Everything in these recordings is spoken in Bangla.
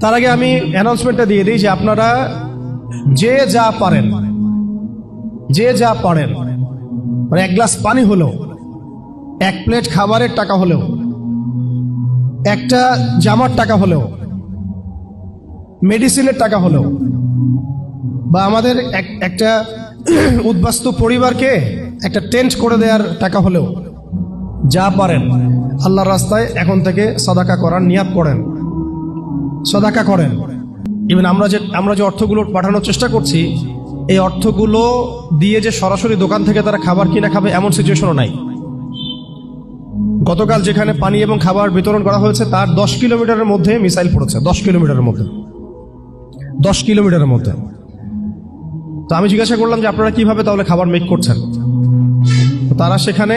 তার আগে আমি অ্যানাউন্সমেন্টটা দিয়ে দিই যে আপনারা যে যা পারেন মানে এক গ্লাস পানি হলেও, এক প্লেট খাবারের টাকা হলেও, একটা জামার টাকা হলেও, মেডিসিনের টাকা হলেও, বা আমাদের একটা উদ্বাস্তু পরিবারকে একটা টেন্ট করে দেওয়ার টাকা হলেও, যা পারেন আল্লাহর রাস্তায় এখন থেকে সাদাকা করার নিয়াত করেন, সাদাকা করেন। ইভেন আমরা যে অর্থগুলো পাঠানোর চেষ্টা করছি, এই অর্থগুলো দিয়ে যে সরাসরি দোকান থেকে তারা খাবার কিনে খাবে এমন সিচুয়েশনও নাই। গতকাল যেখানে পানি এবং খাবার বিতরণ করা হয়েছে তার 10 কিলোমিটারের মধ্যে মিসাইল পড়েছে, 10 কিলোমিটারের মধ্যে, 10 কিলোমিটারের মধ্যে। তো আমি জিজ্ঞাসা করলাম যে আপনারা কিভাবে তাহলে খাবার মেক করছেন। তারা সেখানে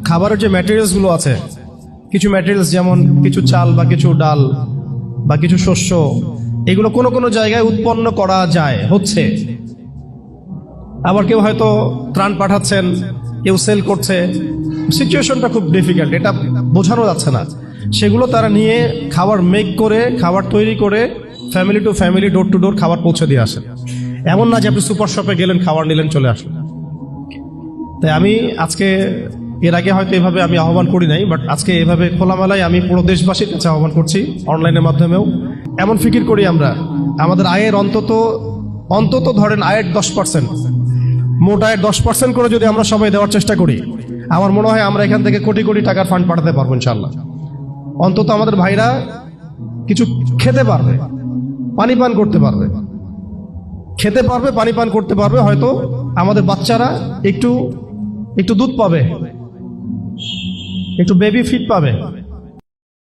খাবারের যে ম্যাটেরিয়ালসগুলো আছে, কিছু ম্যাটেরিয়ালস যেমন কিছু চাল বা কিছু ডাল বা কিছু শস্য, এগুলো কোনো কোনো জায়গায় উৎপন্ন করা যায়, হচ্ছে। আবার কেউ হয়তো ত্রাণ পাঠাচ্ছেন, কেউ সেল করছে। সিচুয়েশনটা খুব ডিফিকাল্ট, এটা বোঝানো যাচ্ছে না। সেগুলো তারা নিয়ে খাবার মেক করে, খাবার তৈরি করে family to family, door to door খাবার পৌঁছে দিয়ে আসেন। এমন না যে আপনি সুপার শপে গেলেন, খাবার নিলেন, চলে আসলেন। তাই আমি আজকে, এর আগে হয়তো এভাবে আমি আহ্বান করি নাই, বাট আজকে এভাবে খোলামেলায় আমি পুরো দেশবাসীর কাছে আহ্বান করছি, অনলাইনের মাধ্যমেও। এমন ফিকির করি আমরা, আমাদের আয়ের অন্তত ধরেন আয়ের 10%, মোট আয়ের 10% করে যদি আমরা সবাই দেওয়ার চেষ্টা করি, আমার মনে হয় আমরা এখান থেকে কোটি কোটি টাকার ফান্ড পাঠাতে পারবো ইনশাআল্লাহ। অন্তত আমাদের ভাইরা কিছু খেতে পারবে, পানি পান করতে পারবে, খেতে পারবে, পানি পান করতে পারবে। হয়তো আমাদের বাচ্চারা একটু দুধ পাবে, একটু বেবি ফিড পাবে।